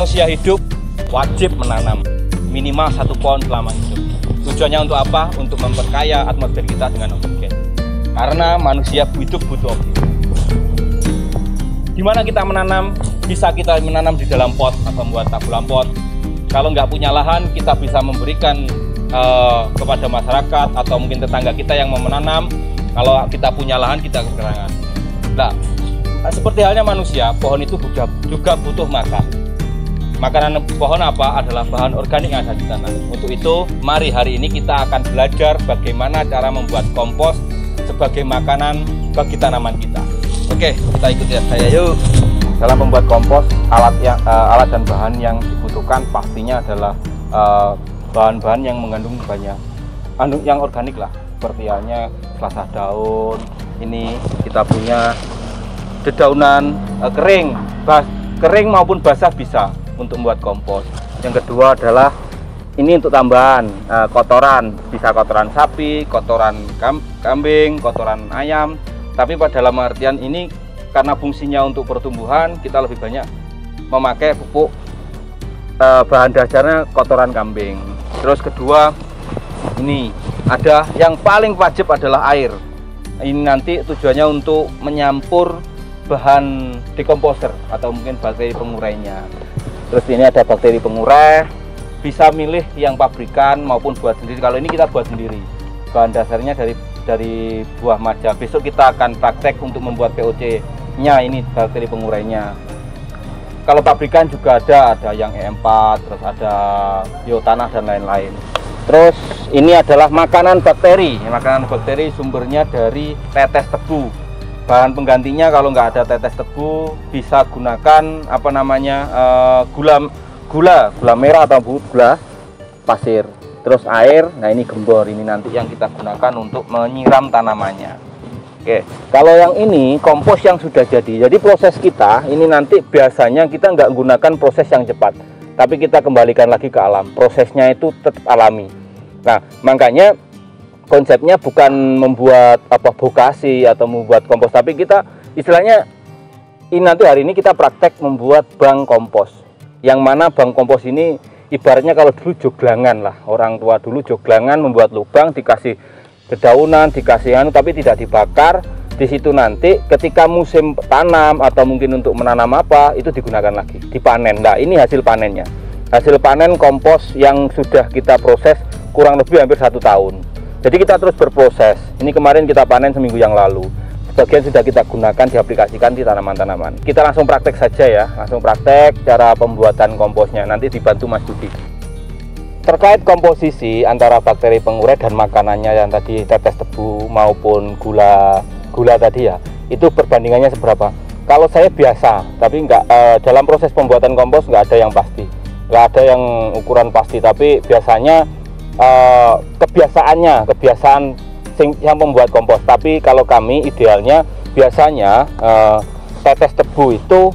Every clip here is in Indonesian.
manusia hidup wajib menanam minimal 1 pohon selama hidup. Tujuannya untuk apa? Untuk memperkaya atmosfer kita dengan oksigen. Karena manusia hidup butuh oksigen. Gimana kita menanam? Bisa kita menanam di dalam pot atau membuat tabung pot. Kalau nggak punya lahan, kita bisa memberikan kepada masyarakat atau mungkin tetangga kita yang mau menanam. Kalau kita punya lahan, kita kekurangan. Nah, seperti halnya manusia, pohon itu juga butuh makan. Makanan pohon apa? Adalah bahan organik yang ada di tanah. Untuk itu, mari hari ini kita akan belajar bagaimana cara membuat kompos sebagai makanan bagi tanaman kita. Oke, kita ikuti saya yuk. Dalam membuat kompos, alat dan bahan yang dibutuhkan pastinya adalah bahan-bahan yang mengandung banyak yang organik lah. Seperti halnya selasah daun. Ini kita punya dedaunan kering maupun basah bisa untuk membuat kompos. Yang kedua adalah ini untuk tambahan kotoran, bisa kotoran sapi, kotoran kambing, kotoran ayam. Tapi pada dalam artian ini karena fungsinya untuk pertumbuhan, kita lebih banyak memakai pupuk bahan dasarnya kotoran kambing. Terus kedua, ini ada yang paling wajib adalah air. Ini nanti tujuannya untuk menyampur bahan dekomposer atau mungkin bakteri pengurainya. Terus ini ada bakteri pengurai, bisa milih yang pabrikan maupun buat sendiri. Kalau ini kita buat sendiri, bahan dasarnya dari buah maja. Besok kita akan praktek untuk membuat POC-nya, ini bakteri pengurainya. Kalau pabrikan juga ada yang E4, terus ada biotanah dan lain-lain. Terus ini adalah makanan bakteri. Makanan bakteri sumbernya dari tetes tebu. Bahan penggantinya kalau nggak ada tetes tebu, bisa gunakan apa namanya gula merah atau gula pasir. Terus air. Nah ini gembor, ini nanti yang kita gunakan untuk menyiram tanamannya. Oke, kalau yang ini kompos yang sudah jadi. Jadi proses kita ini nanti biasanya kita nggak gunakan proses yang cepat, tapi kita kembalikan lagi ke alam. Prosesnya itu tetap alami. Nah, makanya konsepnya bukan membuat bokasi atau membuat kompos, tapi kita istilahnya ini nanti hari ini kita praktek membuat bank kompos. Yang mana bank kompos ini ibaratnya kalau dulu joglangan lah. Orang tua dulu joglangan membuat lubang, dikasih dedaunan, dikasih tapi tidak dibakar. Di situ nanti ketika musim tanam atau mungkin untuk menanam apa, itu digunakan lagi, dipanen. Nah, ini hasil panennya. Hasil panen kompos yang sudah kita proses kurang lebih hampir 1 tahun. Jadi kita terus berproses. Ini kemarin kita panen seminggu yang lalu. Sebagian sudah kita gunakan, diaplikasikan di tanaman-tanaman. Kita langsung praktek saja ya, langsung praktek cara pembuatan komposnya. Nanti dibantu Mas Budi. Terkait komposisi antara bakteri pengurai dan makanannya yang tadi tetes tebu maupun gula tadi ya, itu perbandingannya seberapa? Kalau saya biasa, tapi dalam proses pembuatan kompos nggak ada yang pasti, nggak ada yang ukuran pasti. Tapi biasanya kebiasaan yang membuat kompos. Tapi kalau kami idealnya biasanya tetes tebu itu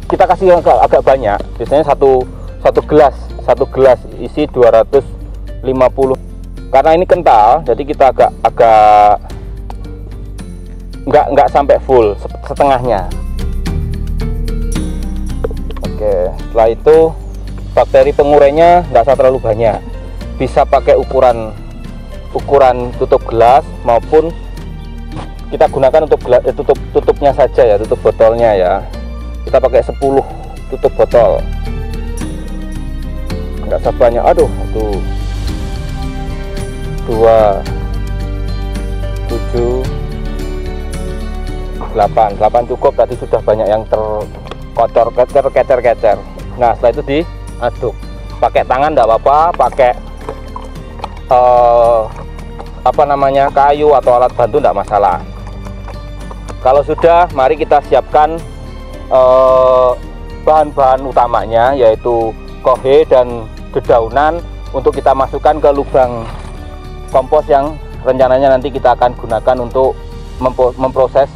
kita kasih agak banyak, biasanya satu gelas isi 250. Karena ini kental, jadi kita agak nggak sampai full, setengahnya. Oke, setelah itu bakteri pengurainya nggak usah terlalu banyak, bisa pakai ukuran tutup gelas maupun kita gunakan untuk tutupnya saja ya, tutup botolnya ya. Kita pakai 10 tutup botol, nggak sebanyak, aduh itu 2 7 8 cukup. Tadi sudah banyak yang terkocor kecer. Nah setelah itu diaduk pakai tangan nggak apa-apa, pakai kayu atau alat bantu nggak masalah. Kalau sudah, mari kita siapkan bahan-bahan utamanya, yaitu kohe dan dedaunan, untuk kita masukkan ke lubang kompos yang rencananya nanti kita akan gunakan untuk memproses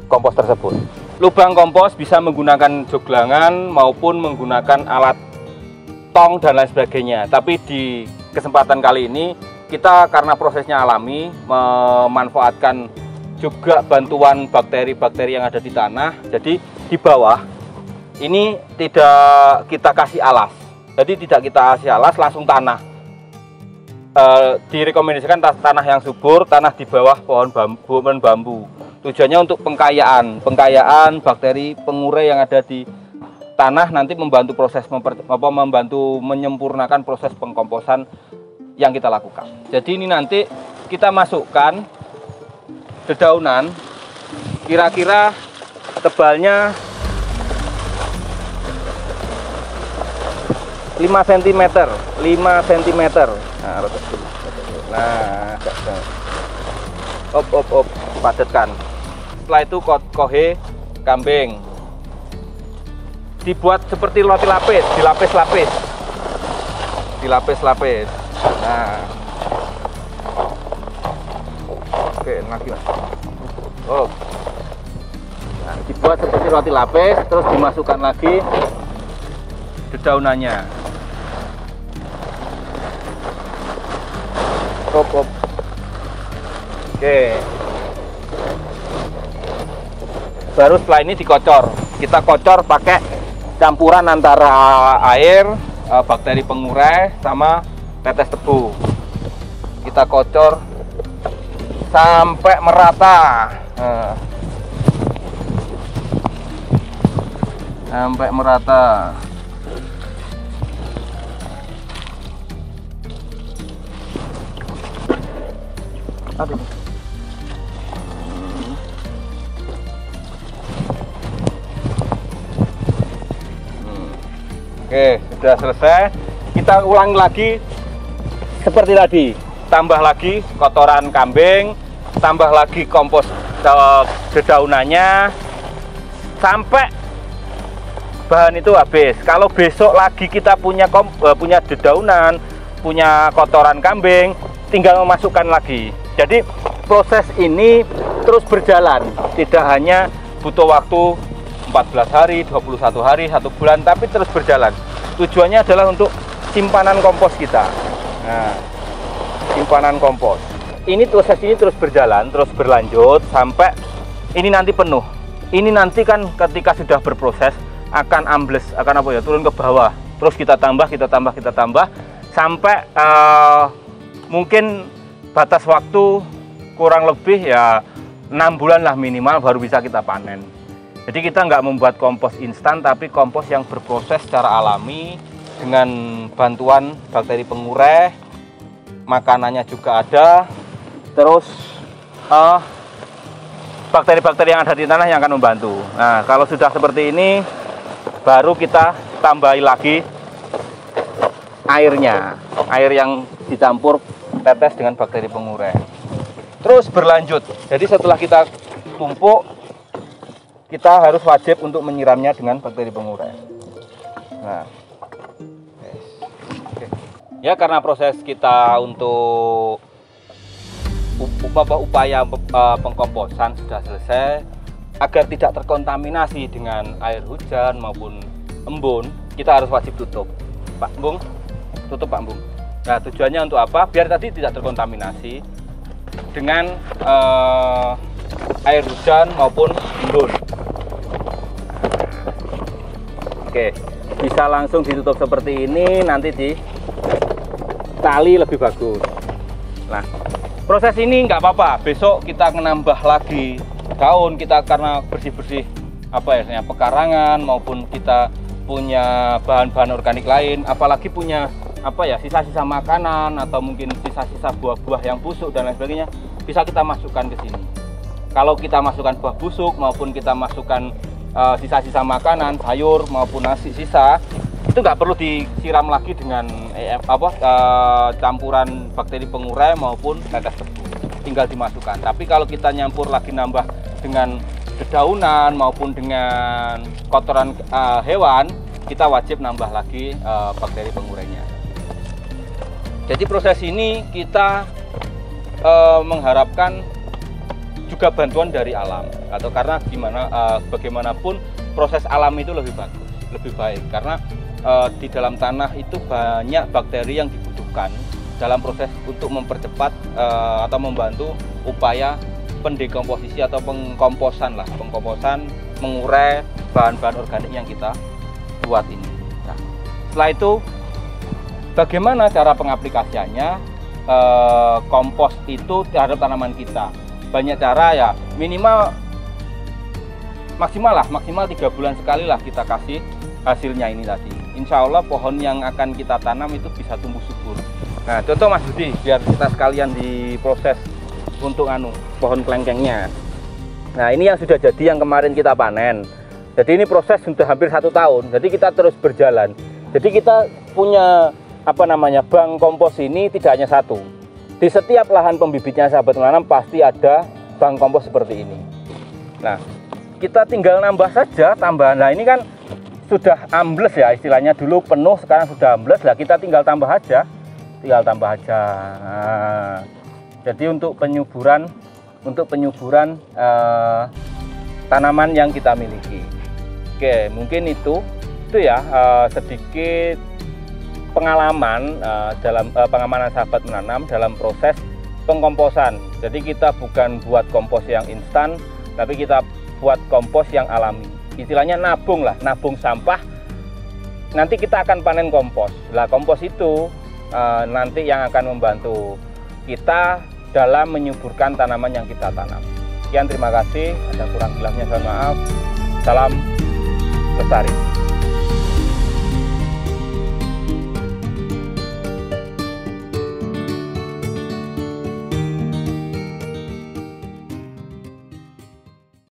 kompos tersebut. Lubang kompos bisa menggunakan joglangan maupun menggunakan alat tong dan lain sebagainya. Tapi di kesempatan kali ini kita karena prosesnya alami, memanfaatkan juga bantuan bakteri-bakteri yang ada di tanah. Jadi di bawah Ini tidak kita kasih alas, jadi tidak kita kasih alas, langsung tanah. Direkomendasikan tanah yang subur, tanah di bawah pohon bambu. Tujuannya untuk pengkayaan bakteri pengurai yang ada di tanah, nanti membantu proses membantu menyempurnakan proses pengkomposan yang kita lakukan. Jadi ini nanti kita masukkan dedaunan, kira-kira tebalnya 5 cm. Nah, padatkan. Setelah itu kohe kambing dibuat seperti roti lapis, dilapis-lapis. Nah, oke, lagi mas. Nah, dibuat seperti roti lapis, terus dimasukkan lagi dedaunannya. Oke. Baru setelah ini dikocor. Kita kocor pakai campuran antara air, bakteri pengurai sama tetes tebu. Kita kocor sampai merata. Sampai merata. Aduh. Oke, sudah selesai. Kita ulang lagi seperti tadi. Tambah lagi kotoran kambing, tambah lagi kompos dedaunannya sampai bahan itu habis. Kalau besok lagi kita punya dedaunan, punya kotoran kambing, tinggal memasukkan lagi. Jadi proses ini terus berjalan, tidak hanya butuh waktu 14 hari, 21 hari, 1 bulan, tapi terus berjalan. Tujuannya adalah untuk simpanan kompos kita. Nah, simpanan kompos. Ini proses ini terus berjalan, terus berlanjut sampai ini nanti penuh. Ini nanti kan ketika sudah berproses akan ambles, akan apa ya, turun ke bawah. Terus kita tambah sampai mungkin batas waktu kurang lebih ya 6 bulan lah minimal baru bisa kita panen. Jadi kita nggak membuat kompos instan, tapi kompos yang berproses secara alami dengan bantuan bakteri pengurai, makanannya juga ada, terus bakteri-bakteri yang ada di tanah yang akan membantu. Nah, kalau sudah seperti ini, baru kita tambahi lagi airnya, air yang dicampur tetes dengan bakteri pengurai. Terus berlanjut. Jadi setelah kita tumpuk, kita harus wajib untuk menyiramnya dengan bakteri pengurai. Nah, okay. Ya karena proses kita untuk upaya pengkomposan sudah selesai, agar tidak terkontaminasi dengan air hujan maupun embun, kita harus wajib tutup. Pak Bung, tutup Pak Bung. Nah, tujuannya untuk apa? Biar tadi tidak terkontaminasi dengan air hujan maupun embun. Oke, bisa langsung ditutup seperti ini, nanti di tali lebih bagus. Nah, proses ini nggak apa-apa, besok kita menambah lagi daun kita karena bersih-bersih apa ya, pekarangan maupun kita punya bahan-bahan organik lain, apalagi punya apa ya, sisa-sisa makanan atau mungkin sisa-sisa buah-buah yang busuk dan lain sebagainya, bisa kita masukkan ke sini. Kalau kita masukkan buah busuk maupun kita masukkan sisa-sisa makanan, sayur maupun nasi sisa, itu nggak perlu disiram lagi dengan campuran bakteri pengurai maupun tetes tebu, tinggal dimasukkan. Tapi kalau kita nyampur lagi nambah dengan dedaunan maupun dengan kotoran hewan, kita wajib nambah lagi bakteri pengurainya. Jadi proses ini kita mengharapkan juga bantuan dari alam, atau karena bagaimanapun proses alam itu lebih bagus, lebih baik, karena di dalam tanah itu banyak bakteri yang dibutuhkan dalam proses untuk mempercepat atau membantu upaya pendekomposisi atau pengkomposan mengurai bahan-bahan organik yang kita buat ini. Nah, setelah itu bagaimana cara pengaplikasiannya kompos itu terhadap tanaman kita? Banyak cara ya, maksimal 3 bulan sekali lah kita kasih hasilnya ini tadi. Insya Allah pohon yang akan kita tanam itu bisa tumbuh subur. Nah, contoh Mas Budi, biar kita sekalian diproses untuk pohon kelengkengnya. Nah, ini yang sudah jadi, yang kemarin kita panen. Jadi ini proses sudah hampir 1 tahun. Jadi kita terus berjalan. Jadi kita punya bank kompos ini tidak hanya satu. Di setiap lahan pembibitnya sahabat menanam pasti ada bank kompos seperti ini. Nah, kita tinggal nambah saja tambahan. Nah, ini kan sudah ambles ya istilahnya, dulu penuh sekarang sudah ambles lah, kita tinggal tambah aja. Nah, jadi untuk penyuburan tanaman yang kita miliki. Oke, mungkin itu ya sedikit pengalaman dalam pengamanan sahabat menanam dalam proses pengkomposan. Jadi kita bukan buat kompos yang instan, tapi kita buat kompos yang alami. Istilahnya nabung sampah. Nanti kita akan panen kompos. Lah kompos itu nanti yang akan membantu kita dalam menyuburkan tanaman yang kita tanam. Sekian, terima kasih. Ada kurang lebihnya mohon maaf. Salam lestari.